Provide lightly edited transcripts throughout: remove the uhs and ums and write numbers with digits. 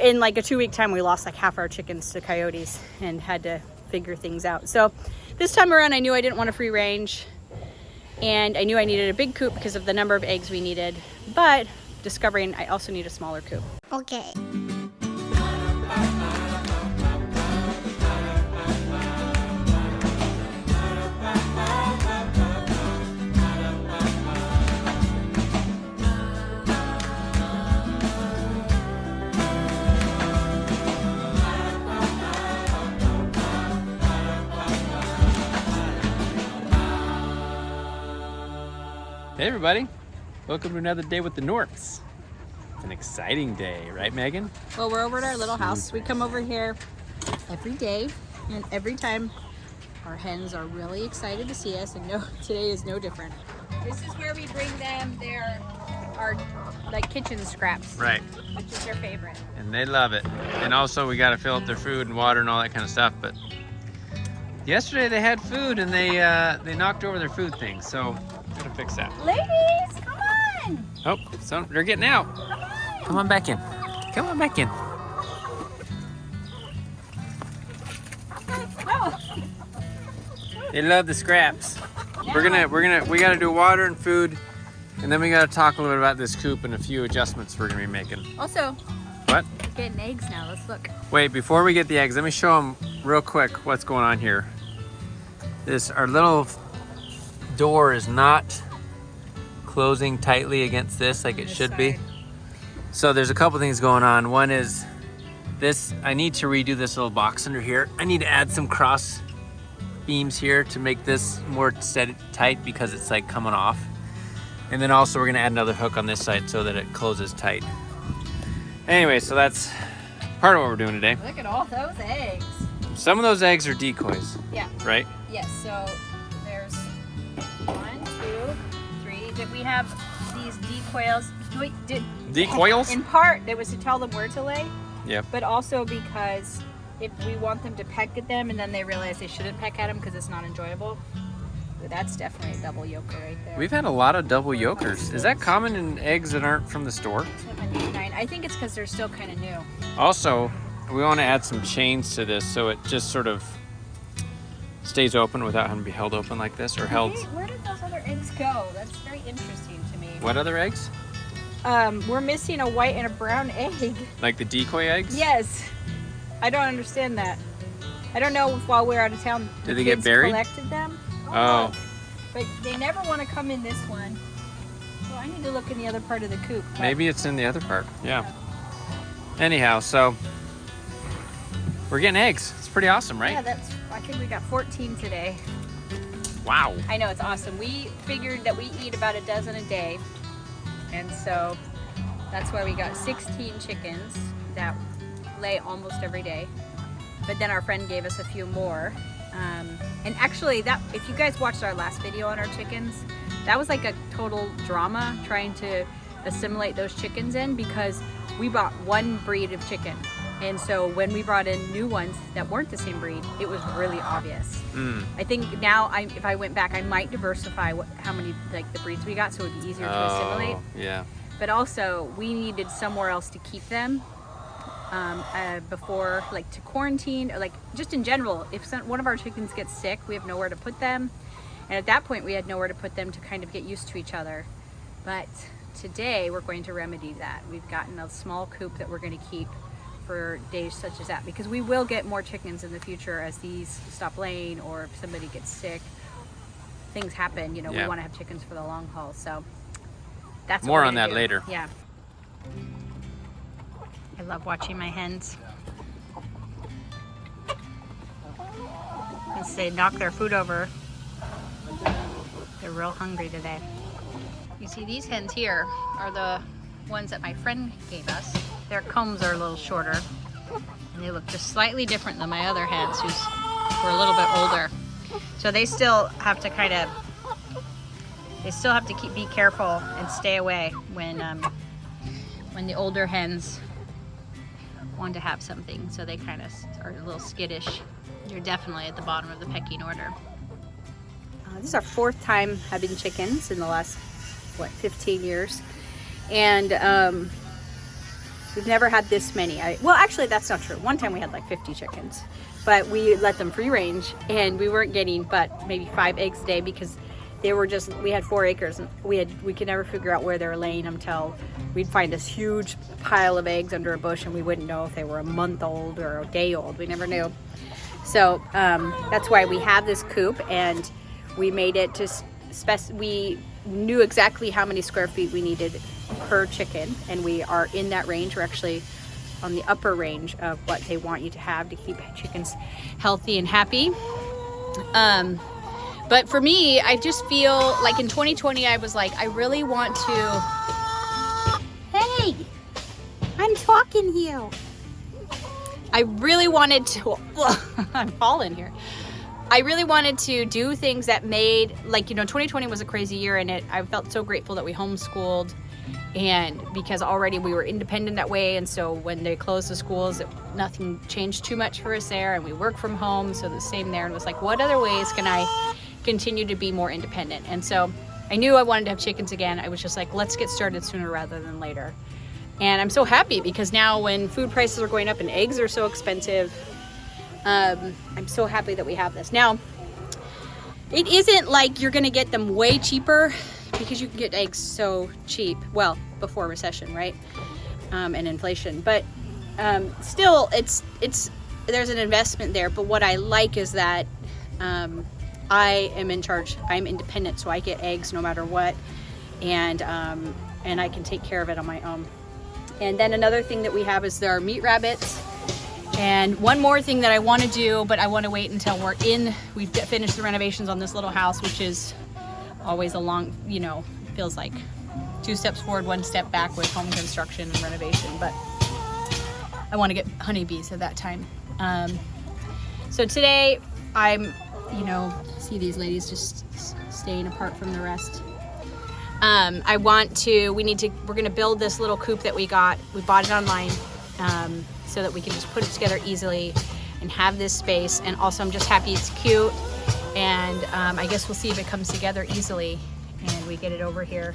in like a 2-week time, we lost like half our chickens to coyotes and had to figure things out. So this time around, I knew I didn't want a free range, and I knew I needed a big coop because of the number of eggs we needed, but discovering I also need a smaller coop. Okay. Hey everybody, welcome to another day with the Knorps. It's an exciting day, right Megan? Well, we're over at our little house. We come over here every day, and every time our hens are really excited to see us, and no, today is no different. This is where we bring them our like kitchen scraps. Right. Which is their favorite. And they love it. And also we got to fill up their food and water and all that kind of stuff, but yesterday they had food and they knocked over their food thing, so gotta fix that. Ladies, come on! Oh, so they're getting out. Come on back in. Come on back in. Oh. They love the scraps. Yeah. We gotta do water and food, and then we gotta talk a little bit about this coop and a few adjustments we're gonna be making. Also, what? We're getting eggs now. Let's look. Wait, before we get the eggs, let me show them real quick what's going on here. Our little door is not closing tightly against this like it should be. So there's a couple things going on. One is this, I need to redo this little box under here. I need to add some cross beams here to make this more steady, tight, because it's like coming off. And then also we're gonna add another hook on this side so that it closes tight. Anyway, so that's part of what we're doing today. Look at all those eggs. Some of those eggs are decoys. Yeah. Right? Yes, so there's 1, 2, 3. Did we have these decoys? Decoils? In part, it was to tell them where to lay. Yep. But also because if we want them to peck at them and then they realize they shouldn't peck at them because it's not enjoyable. But that's definitely a double yoker right there. We've had a lot of double yokers. Is that common in eggs that aren't from the store? 7, 8, 9. I think it's because they're still kind of new. Also, we want to add some chains to this so it just sort of stays open without having to be held open like this, or held. Hey, where did those other eggs go? That's very interesting to me. What other eggs? We're missing a white and a brown egg. Like the decoy eggs? Yes. I don't understand that. I don't know if while we're out of town Did they get buried? Collected them. Oh. But they never want to come in this one. So I need to look in the other part of the coop. Maybe it's in the other part. Yeah. Anyhow, so we're getting eggs. It's pretty awesome, right? Yeah, I think we got 14 today. Wow. I know, it's awesome. We figured that we eat about a dozen a day. And so that's why we got 16 chickens that lay almost every day. But then our friend gave us a few more. And actually, if you guys watched our last video on our chickens, that was like a total drama trying to assimilate those chickens in, because we bought one breed of chicken. And so when we brought in new ones that weren't the same breed, it was really obvious. I think now, if I went back, I might diversify how many like the breeds we got, so it would be easier to assimilate. Yeah. But also, we needed somewhere else to keep them before, like to quarantine, or like just in general. If one of our chickens gets sick, we have nowhere to put them. And at that point, we had nowhere to put them to kind of get used to each other. But today, we're going to remedy that. We've gotten a small coop that we're going to keep for days such as that, because we will get more chickens in the future as these stop laying, or if somebody gets sick, things happen, you know. Yeah. We want to have chickens for the long haul. So that's more what on that later. Yeah. I love watching my hens. As they knock their food over, they're real hungry today. You see, these hens here are the ones that my friend gave us. Their combs are a little shorter, and they look just slightly different than my other hens, who are a little bit older. So they still have to be careful and stay away when the older hens want to have something. So they kind of are a little skittish. You're definitely at the bottom of the pecking order. This is our 4th time having chickens in the last, 15 years. And We've never had this many. Well, actually, that's not true. One time we had like 50 chickens, but we let them free range, and we weren't getting but maybe 5 eggs a day because they were just, we had 4 acres, and we could never figure out where they were laying until we'd find this huge pile of eggs under a bush, and we wouldn't know if they were a month old or a day old. We never knew. So that's why we have this coop, and we made it to we knew exactly how many square feet we needed per chicken, and we are in that range. We're actually on the upper range of what they want you to have to keep chickens healthy and happy. But for me, I just feel like in 2020, I was like, I really want to, hey, I'm talking here. I really wanted to, I'm falling here. I really wanted to do things that made, like, 2020 was a crazy year, and I felt so grateful that we homeschooled, and because already we were independent that way, and so when they closed the schools, nothing changed too much for us there, and we work from home, so the same there, and was like, what other ways can I continue to be more independent? And so I knew I wanted to have chickens again. I was just like, let's get started sooner rather than later. And I'm so happy because now when food prices are going up and eggs are so expensive, I'm so happy that we have this. Now, it isn't like you're gonna get them way cheaper because you can get eggs so cheap. Well, before recession, right? And inflation. But still, it's there's an investment there. But what I like is that I am in charge. I'm independent, so I get eggs no matter what, and I can take care of it on my own. And then another thing that we have is there are meat rabbits. And one more thing that I want to do, but I want to wait until we've finished the renovations on this little house, which is always a long, feels like 2 steps forward, 1 step back with home construction and renovation. But I want to get honeybees at that time. So today I'm, see these ladies just staying apart from the rest. We're gonna build this little coop that we bought it online, so that we can just put it together easily and have this space. And also I'm just happy it's cute, and I guess we'll see if it comes together easily and we get it over here.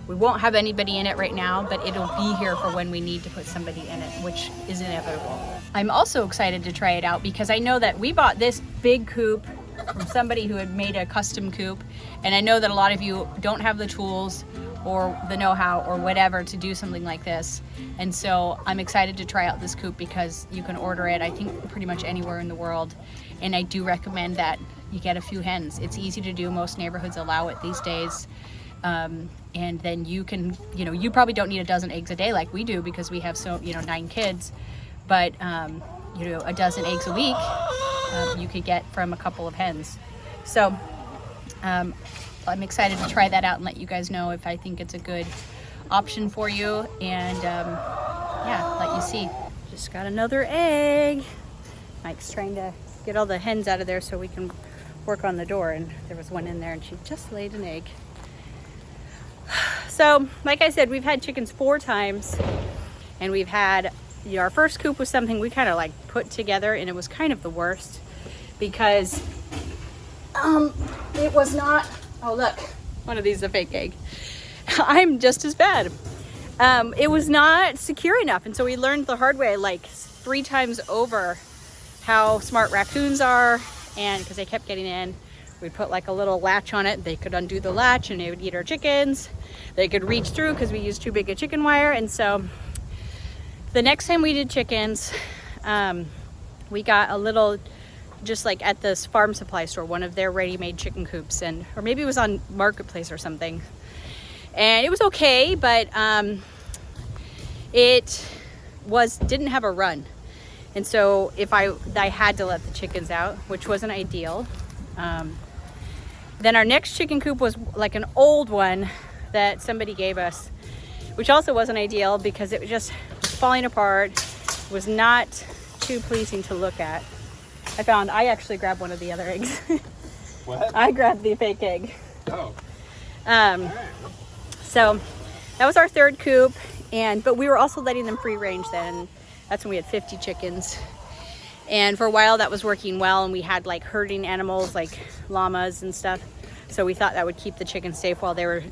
We won't have anybody in it right now, but it'll be here for when we need to put somebody in it, which is inevitable. I'm also excited to try it out because I know that we bought this big coop from somebody who had made a custom coop, and I know that a lot of you don't have the tools or the know-how or whatever to do something like this, and so I'm excited to try out this coop because you can order it, I think, pretty much anywhere in the world, and I do recommend that you get a few hens. It's easy to do. Most neighborhoods allow it these days, and then you can, you probably don't need a dozen eggs a day like we do because we have 9 kids, but a dozen eggs a week you could get from a couple of hens. So I'm excited to try that out and let you guys know if I think it's a good option for you, and let you see. Just got another egg. Mike's trying to get all the hens out of there so we can work on the door, and there was one in there and she just laid an egg. So like I said, we've had chickens 4 times, and we've had, our first coop was something we kind of like put together, and it was kind of the worst because it was not, oh look, one of these is a fake egg. I'm just as bad. It was not secure enough, and so we learned the hard way like 3 times over how smart raccoons are, and because they kept getting in, we put like a little latch on it. They could undo the latch and they would eat our chickens. They could reach through because we used too big a chicken wire. And so the next time we did chickens, we got a little, just like at this farm supply store, one of their ready-made chicken coops, or maybe it was on Marketplace or something. And it was okay, but it didn't have a run. And so if I had to let the chickens out, which wasn't ideal. Then our next chicken coop was like an old one that somebody gave us, which also wasn't ideal because it was just falling apart, was not too pleasing to look at. I actually grabbed one of the other eggs. What? I grabbed the fake egg. Oh. So that was our 3rd coop, but we were also letting them free range then. That's when we had 50 chickens. And for a while that was working well, and we had like herding animals like llamas and stuff. So we thought that would keep the chickens safe while they were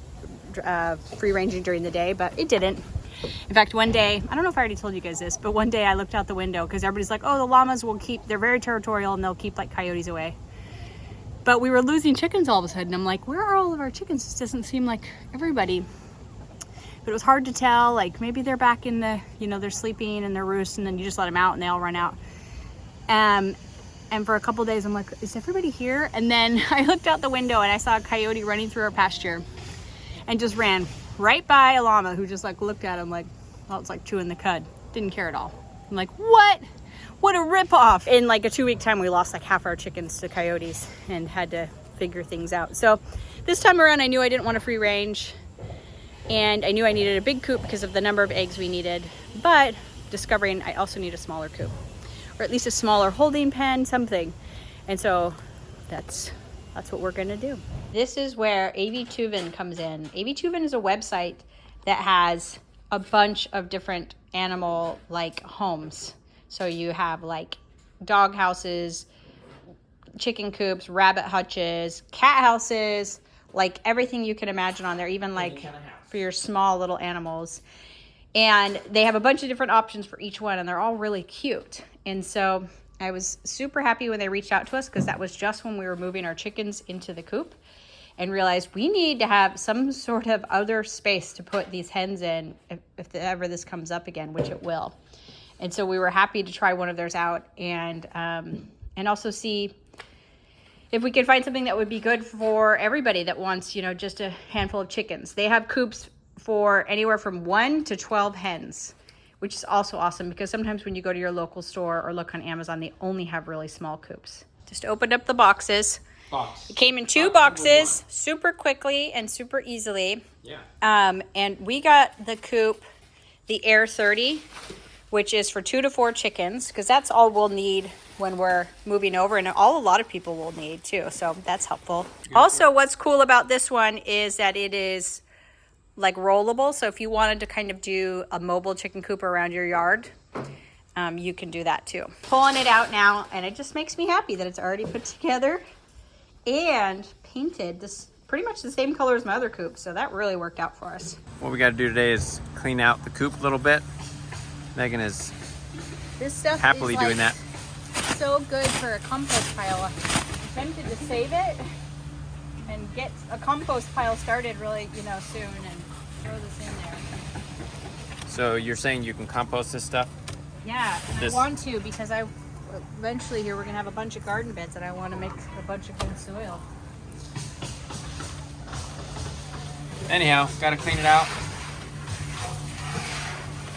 free ranging during the day, but it didn't. In fact, one day, I don't know if I already told you guys this, but one day I looked out the window because everybody's like, oh, the llamas will keep, they're very territorial and they'll keep like coyotes away. But we were losing chickens all of a sudden. I'm like, where are all of our chickens? This doesn't seem like everybody. But it was hard to tell, like maybe they're back in the, you know, they're sleeping in their roost and then you just let them out and they all run out. And for a couple days, I'm like, is everybody here? And then I looked out the window and I saw a coyote running through our pasture and just ran right by a llama who just like looked at him like, well, it's like chewing the cud. Didn't care at all. I'm like, what? What a ripoff. In like a 2-week time, we lost like half our chickens to coyotes and had to figure things out. So this time around, I knew I didn't want a free range and I knew I needed a big coop because of the number of eggs we needed, but discovering I also need a smaller coop or at least a smaller holding pen, something. And so that's what we're gonna do. This is where Aivituvin comes in. Aivituvin is a website that has a bunch of different animal like homes. So you have like dog houses, chicken coops, rabbit hutches, cat houses, like everything you can imagine on there, even like for your small little animals. And they have a bunch of different options for each one and they're all really cute. And so I was super happy when they reached out to us because that was just when we were moving our chickens into the coop and realized we need to have some sort of other space to put these hens in if ever this comes up again, which it will. And so we were happy to try one of theirs out and also see if we could find something that would be good for everybody that wants, you know, just a handful of chickens. They have coops for anywhere from 1 to 12 hens, which is also awesome because sometimes when you go to your local store or look on Amazon, they only have really small coops. Just opened up the boxes. It came in 2 boxes super quickly and super easily. Yeah. And we got the coop, the Air 30, which is for 2 to 4 chickens because that's all we'll need when we're moving over and a lot of people will need too. So that's helpful. Also, what's cool about this one is that it is like rollable. So if you wanted to kind of do a mobile chicken coop around your yard, you can do that too. Pulling it out now and it just makes me happy that it's already put together and painted this pretty much the same color as my other coop. So that really worked out for us. What we got to do today is clean out the coop a little bit. Megan is This stuff happily is doing like that. So good for a compost pile. I'm tempted to save it and get a compost pile started really, you know, soon and throw this in there. So you're saying you can compost this stuff? Yeah, and I want to because eventually here we're gonna have a bunch of garden beds and I want to make a bunch of good soil. Anyhow, gotta clean it out.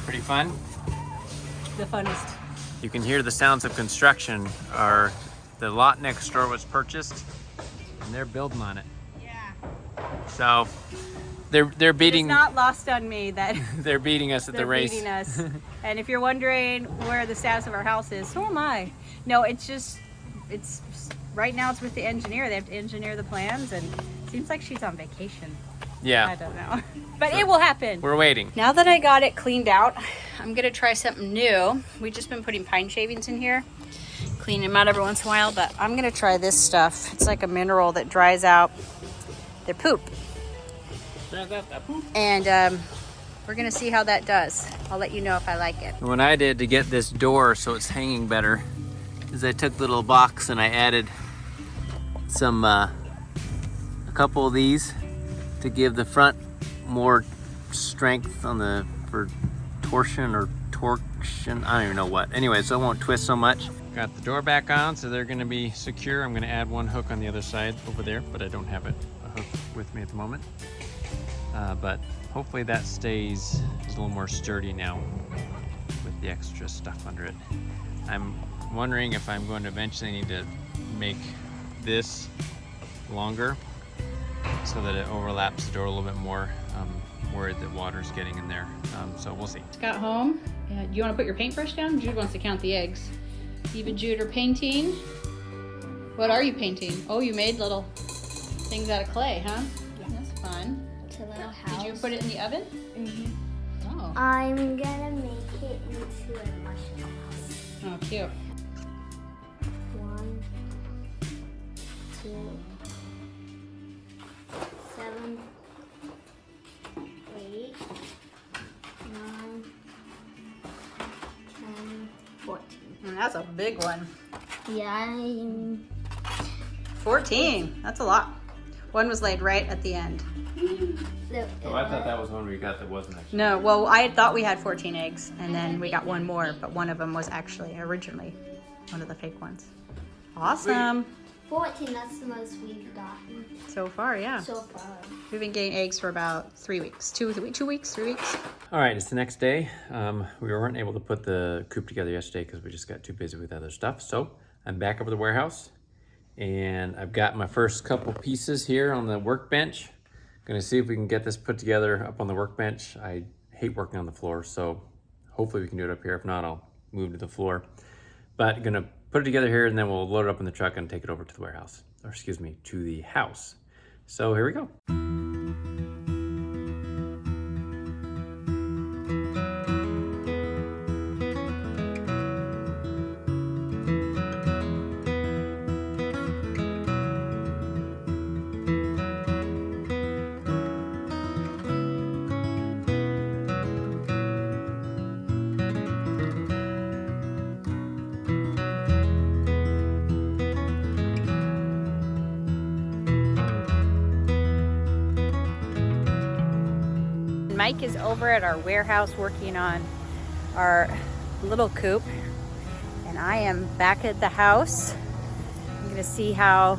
Pretty fun. The funnest. You can hear the sounds of construction. The lot next door was purchased and they're building on it. Yeah. So they're beating. It's not lost on me that they're beating us at the race. They're beating us. And if you're wondering where the status of our house is, so am I. No, it's right now it's with the engineer. They have to engineer the plans and it seems like she's on vacation. Yeah. I don't know. But it will happen. We're waiting. Now that I got it cleaned out, I'm gonna try something new. We've just been putting pine shavings in here, cleaning them out every once in a while, but I'm gonna try this stuff. It's like a mineral that dries out their poop. And we're gonna see how that does. I'll let you know if I like it. What I did to get this door so it's hanging better is I took the little box and I added some, a couple of these to give the front more strength on for torsion. I don't even know what. Anyway, so it won't twist so much. Got the door back on, so they're gonna be secure. I'm gonna add one hook on the other side over there, but I don't have a hook with me at the moment. But hopefully that stays a little more sturdy now with the extra stuff under it. I'm wondering if I'm going to eventually need to make this longer so that it overlaps the door a little bit more, where the water's getting in there. So we'll see. Got home. Do you want to put your paintbrush down? Jude wants to count the eggs. Eve and Jude are painting. What are you painting? Oh, you made little things out of clay, huh? Yeah. That's fun. It's a little house. Did you put it in the oven? Mm-hmm. Oh. I'm gonna make it into a mushroom house. Oh, cute. 1, 2, 7, 8, 9, That's a big one. Yeah. 14. That's a lot. One was laid right at the end. Oh, I thought that was one we got that wasn't actually. No, well, I had thought we had 14 eggs, and then we got one more, but one of them was actually originally one of the fake ones. Awesome. 14, that's the most we've gotten So far, yeah. so far. We've been getting eggs for about 3 weeks. 2 weeks, 3 weeks. All right, it's the next day. We weren't able to put the coop together yesterday because we just got too busy with other stuff. So I'm back over the warehouse, and I've got my first couple pieces here on the workbench. Gonna see if we can get this put together up on the workbench. I hate working on the floor, so hopefully we can do it up here. If not, I'll move to the floor. But gonna put it together here, and then we'll load it up in the truck and take it over to the warehouse, or excuse me, to the house. So here we go. Mike is over at our warehouse working on our little coop, and I am back at the house. I'm gonna see how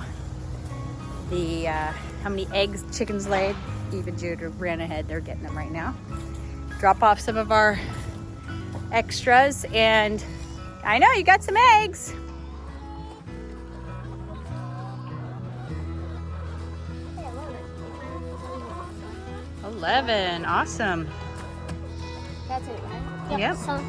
many eggs chickens laid. Even Jude ran ahead, they're getting them right now. Drop off some of our extras, and I know you got some eggs. Yeah, 11, awesome. that's it, right? Yep. So,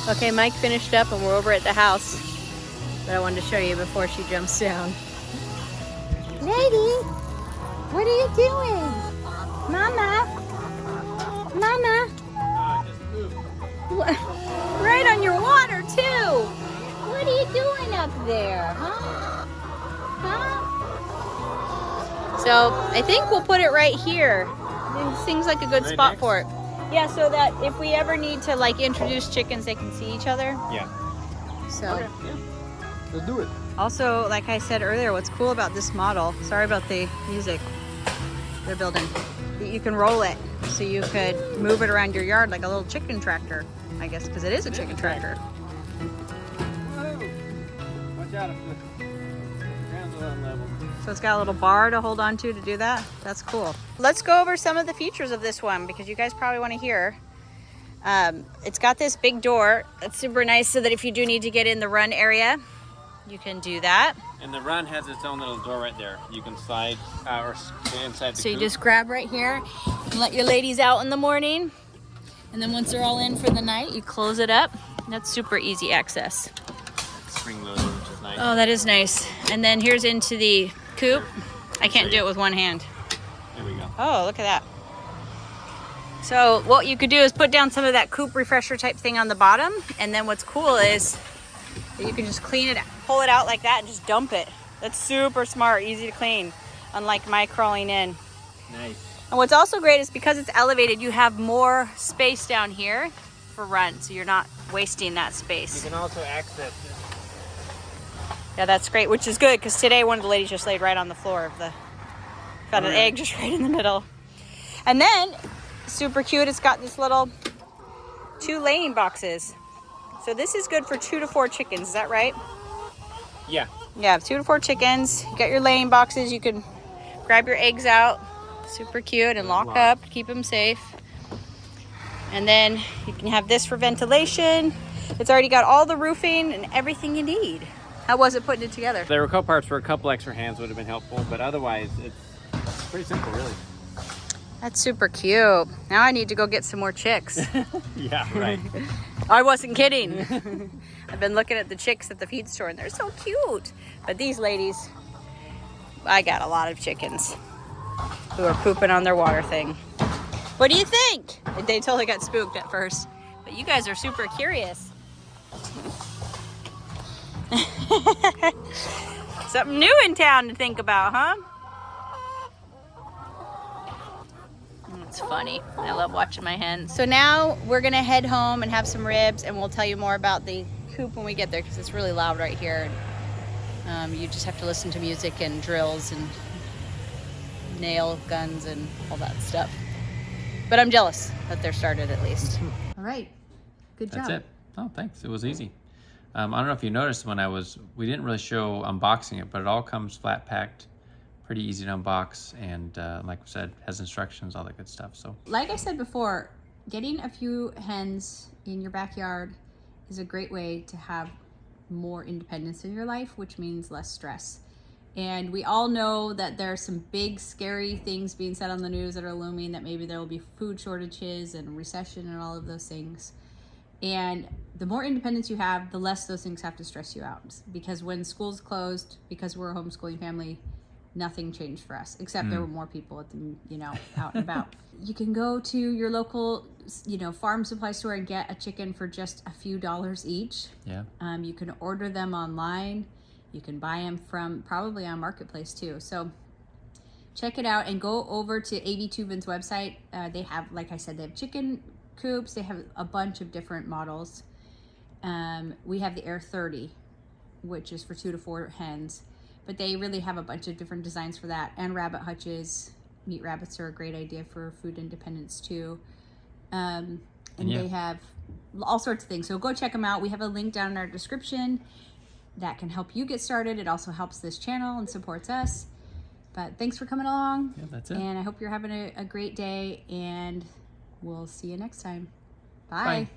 Okay, Mike finished up and we're over at the house that I wanted to show you before she jumps down. Lady, what are you doing? Mama? Mama? Right on your water too. What are you doing up there, huh? Huh? So I think we'll put it right here. It seems like a good spot for it. Yeah, so that if we ever need to like introduce chickens, they can see each other. Yeah. So. Okay, yeah. Let's do it. Also, like I said earlier, what's cool about this model, sorry about the music they're building, that you can roll it so you could move it around your yard like a little chicken tractor, I guess, because it is a chicken tractor. Whoa. Watch out if the ground's a little level. So it's got a little bar to hold on to do that. That's cool. Let's go over some of the features of this one because you guys probably want to hear. It's got this big door. That's super nice so that if you do need to get in the run area, you can do that. And the run has its own little door right there. You can slide or stay inside the So you coop. just grab right here and let your ladies out in the morning. And then once they're all in for the night, you close it up. That's super easy access. Spring loader, which is nice. Oh, that is nice. And then here's into the coop. I can't do it with one hand. There we go. Oh, look at that. So what you could do is put down some of that coop refresher type thing on the bottom. And then what's cool is that you can just clean it, pull it out like that and just dump it. That's super smart, easy to clean, unlike my crawling in. Nice. And what's also great is because it's elevated, you have more space down here for run. So you're not wasting that space. You can also access this. Yeah, that's great, which is good because today one of the ladies just laid right on the floor of the, got an egg just right in the middle. And then, super cute, it's got this little 2 laying boxes. So this is good for 2 to 4 chickens, is that right? Yeah. Yeah, 2 to 4 chickens. You got your laying boxes, you can grab your eggs out, super cute, and lock up, keep them safe. And then you can have this for ventilation. It's already got all the roofing and everything you need. How was it putting it together? There were a couple parts where a couple extra hands would have been helpful, but otherwise it's pretty simple, really. That's super cute. Now I need to go get some more chicks. Yeah, right. I wasn't kidding. I've been looking at the chicks at the feed store and they're so cute. But these ladies, I got a lot of chickens who are pooping on their water thing. What do you think? They totally got spooked at first, but you guys are super curious. Something new in town to think about, huh? It's funny. I love watching my hens. So now we're gonna head home and have some ribs, and we'll tell you more about the coop when we get there because it's really loud right here. You just have to listen to music and drills and nail guns and all that stuff. But I'm jealous that they're started at least. All right, good job. That's it. Oh, thanks. It was easy. I don't know if you noticed we didn't really show unboxing it, but it all comes flat packed. Pretty easy to unbox, and like we said, has instructions, all that good stuff. So, like I said before, getting a few hens in your backyard is a great way to have more independence in your life, which means less stress. And we all know that there are some big, scary things being said on the news that are looming, that maybe there will be food shortages and recession and all of those things. And the more independence you have, the less those things have to stress you out. Because when school's closed, because we're a homeschooling family, nothing changed for us, except there were more people at the, out and about. You can go to your local, farm supply store and get a chicken for just a few dollars each. yeah. You can order them online. You can buy them from probably on Marketplace too. So check it out and go over to Aivituvin's website. They have, like I said, they have chicken coops. They have a bunch of different models. We have the Air 30, which is for 2 to 4 hens. But they really have a bunch of different designs for that. And rabbit hutches. Meat rabbits are a great idea for food independence too. And they have all sorts of things. So go check them out. We have a link down in our description that can help you get started. It also helps this channel and supports us. But thanks for coming along. Yeah, that's it. And I hope you're having a great day. And we'll see you next time. Bye. Bye.